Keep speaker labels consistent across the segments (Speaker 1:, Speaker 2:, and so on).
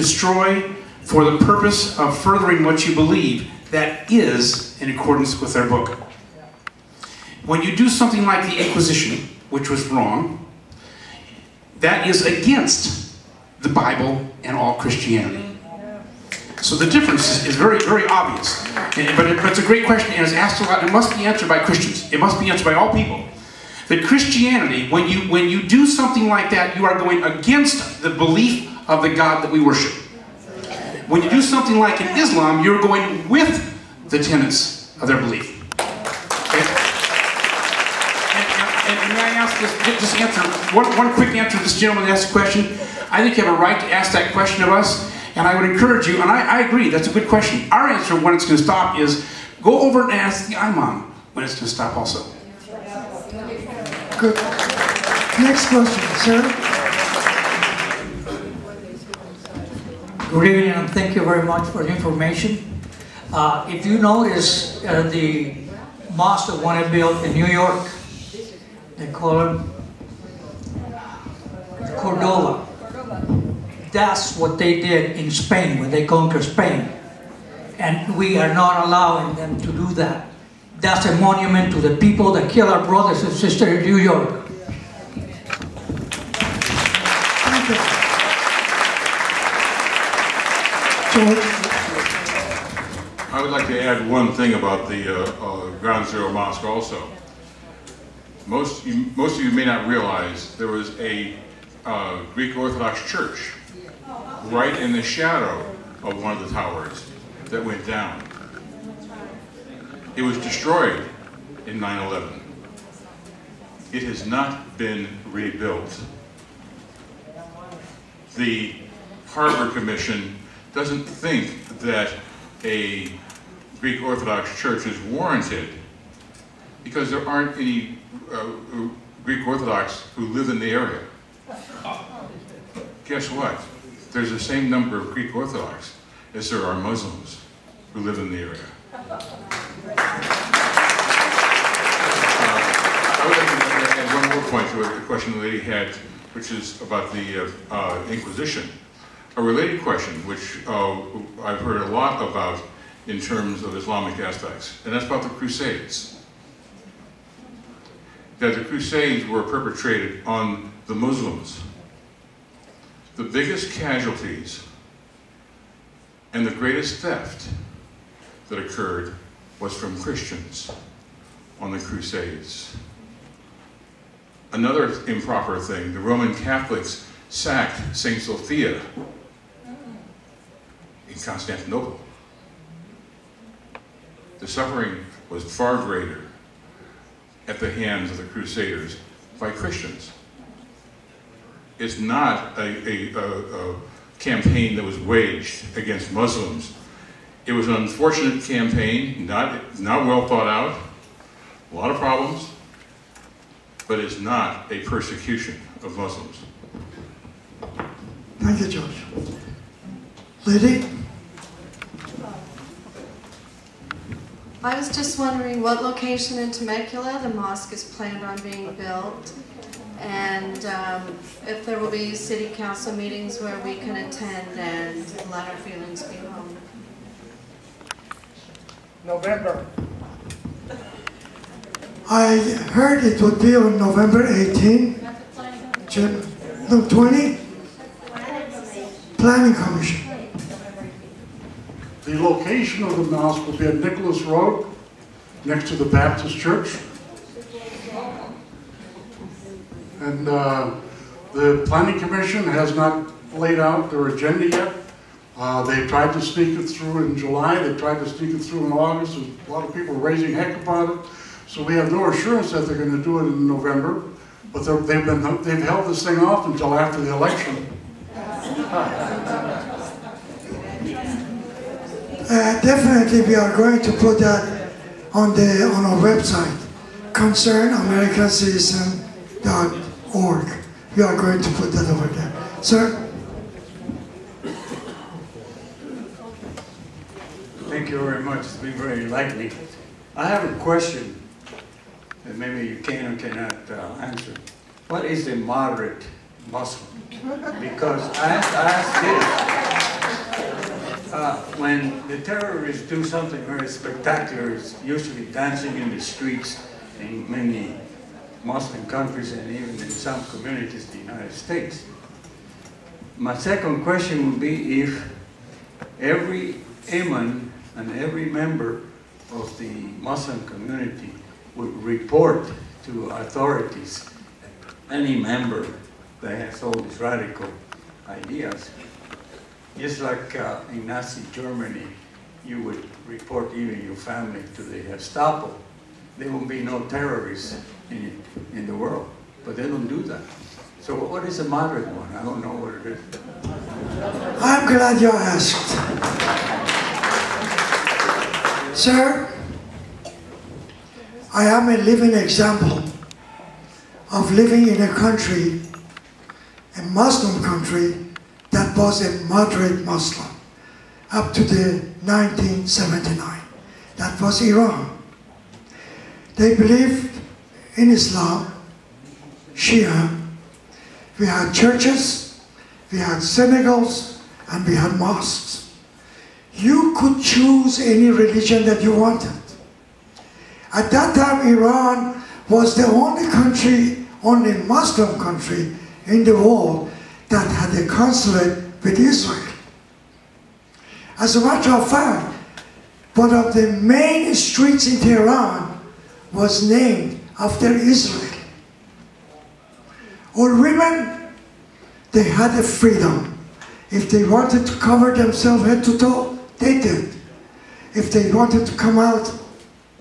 Speaker 1: destroy for the purpose of furthering what you believe that is in accordance with their book. When you do something like the Inquisition, which was wrong, that is against the Bible and all Christianity. So the difference is very, very obvious. But it's a great question, and it's asked a lot. It must be answered by Christians. It must be answered by all people. That Christianity, when you do something like that, you are going against the belief of the God that we worship. When you do something like in Islam, you're going with the tenets of their belief. Okay? And may I ask this, just answer, one quick answer to this gentleman that asked the question. I think you have a right to ask that question of us, and I would encourage you, and I agree, that's a good question. Our answer when it's going to stop is, go over and ask the imam when it's going to stop also.
Speaker 2: Good. Next question, sir.
Speaker 3: Good evening, and thank you very much for the information. If you notice, the mosque that one built in New York, they call it Cordova. That's what they did in Spain when they conquered Spain. And we are not allowing them to do that. That's a monument to the people that killed our brothers and sisters in New York.
Speaker 2: Thank you.
Speaker 4: I would like to add one thing about the Ground Zero Mosque also. Most of you may not realize there was a Greek Orthodox church right in the shadow of one of the towers that went down. It was destroyed in 9/11. It has not been rebuilt. The Harbor Commission doesn't think that a Greek Orthodox church is warranted because there aren't any Greek Orthodox who live in the area. Guess what? There's the same number of Greek Orthodox as there are Muslims who live in the area. I would like to add one more point to a question the lady had, which is about the Inquisition. A related question, which I've heard a lot about in terms of Islamic aspects, and that's about the Crusades. That the Crusades were perpetrated on the Muslims. The biggest casualties and the greatest theft that occurred was from Christians on the Crusades. Another improper thing, the Roman Catholics sacked St. Sophia in Constantinople. The suffering was far greater at the hands of the Crusaders by Christians. It's not a campaign that was waged against Muslims. It was an unfortunate campaign, not well thought out, a lot of problems, but it's not a persecution of Muslims.
Speaker 2: Thank you, George. Lady?
Speaker 5: I was just wondering what location in Temecula the mosque is planned on being built, and if there will be city council meetings where we can attend and let our feelings be known.
Speaker 6: November.
Speaker 2: I heard it would be on November 18, no, 20? Planning Commission.
Speaker 7: The location of the mosque will be at Nicholas Road, next to the Baptist Church. And the Planning Commission has not laid out their agenda yet. They tried to sneak it through in July, they tried to sneak it through in August. There's a lot of people raising heck about it. So we have no assurance that they're going to do it in November, but they've held this thing off until after the election.
Speaker 2: Definitely we are going to put that on our website, concernamericacitizen.org. We are going to put that over there. Sir?
Speaker 8: Thank you very much. It's been very enlightening. I have a question that maybe you can or cannot answer. What is a moderate Muslim? Because I asked this. when the terrorists do something very spectacular, it's usually dancing in the streets in many Muslim countries and even in some communities in the United States. My second question would be if every imam and every member of the Muslim community would report to authorities any member that has all these radical ideas. Just like in Nazi Germany, you would report even your family to the Gestapo. There will be no terrorists in the world, but they don't do that. So what is a moderate one? I don't know what it is.
Speaker 2: I'm glad you asked. Sir, I am a living example of living in a country, a Muslim country, that was a moderate Muslim up to the 1979. That was Iran. They believed in Islam, Shia. We had churches, we had synagogues, and we had mosques. You could choose any religion that you wanted. At that time, Iran was the only country, only Muslim country in the world that had a consulate with Israel. As a matter of fact, one of the main streets in Tehran was named after Israel. All women, they had a freedom. If they wanted to cover themselves head to toe, they did. If they wanted to come out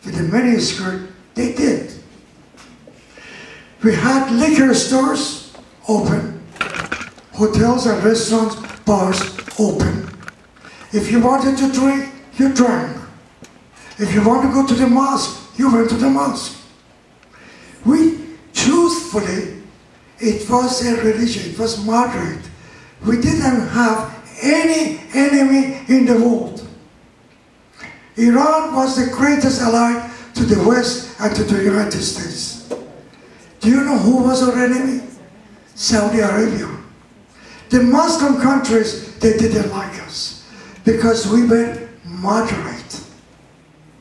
Speaker 2: with a miniskirt, they did. We had liquor stores open, hotels and restaurants, bars open. If you wanted to drink, you drank. If you want to go to the mosque, you went to the mosque. Truthfully, it was a religion, it was moderate. We didn't have any enemy in the world. Iran was the greatest ally to the West and to the United States. Do you know who was our enemy? Saudi Arabia. The Muslim countries, they didn't like us because we were moderate.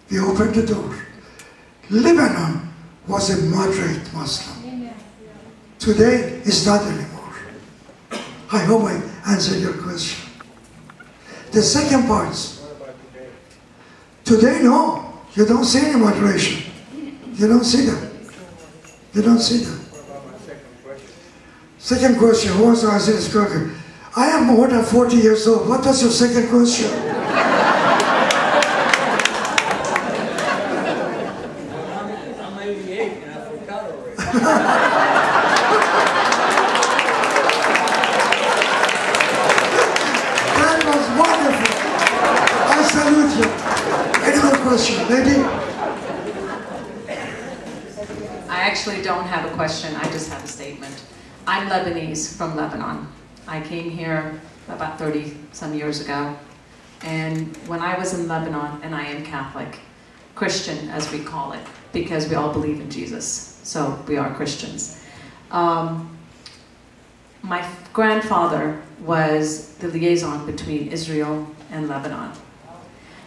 Speaker 2: We opened the door. Lebanon was a moderate Muslim. Today, it's not anymore. I hope I answered your question. The second part, today, no, you don't see any moderation. You don't see that. You don't see that. Second question, who wants to answer this question? I am more than 40 years old. What was your second question?
Speaker 8: I'm 88 and I forgot already.
Speaker 2: Question, lady?
Speaker 6: I actually don't have a question, I just have a statement. I'm Lebanese from Lebanon. I came here about 30 some years ago, and when I was in Lebanon, and I am Catholic, Christian as we call it, because we all believe in Jesus, so we are Christians. My grandfather was the liaison between Israel and Lebanon.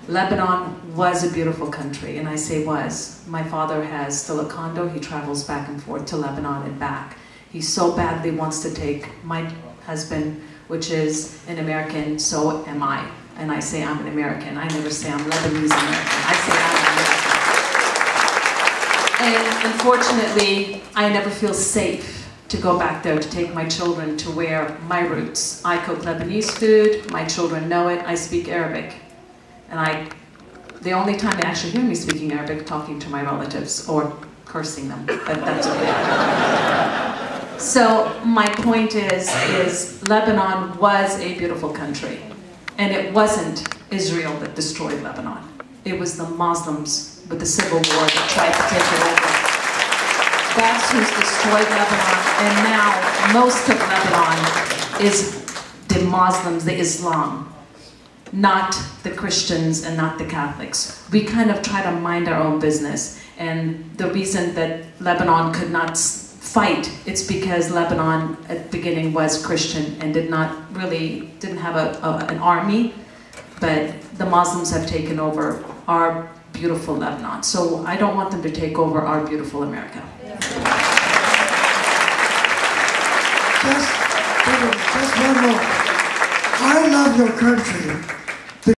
Speaker 6: Lebanon was a beautiful country, and I say was. My father has still a condo. He travels back and forth to Lebanon and back. He so badly wants to take my husband, which is an American, so am I. And I say I'm an American. I never say I'm Lebanese American. I say I'm American. And unfortunately, I never feel safe to go back there to take my children to where my roots. I cook Lebanese food. My children know it. I speak Arabic. And the only time they actually hear me speaking Arabic, talking to my relatives or cursing them, but that's okay. So my point is Lebanon was a beautiful country, and it wasn't Israel that destroyed Lebanon. It was the Muslims with the civil war that tried to take it over. That's who's destroyed Lebanon, and now most of Lebanon is the Muslims, the Islam, not the Christians and not the Catholics. We kind of try to mind our own business, and the reason that Lebanon could not fight, it's because Lebanon at the beginning was Christian and didn't have an army. but the Muslims have taken over our beautiful Lebanon. So I don't want them to take over our beautiful America.
Speaker 2: Just one more. I love your country.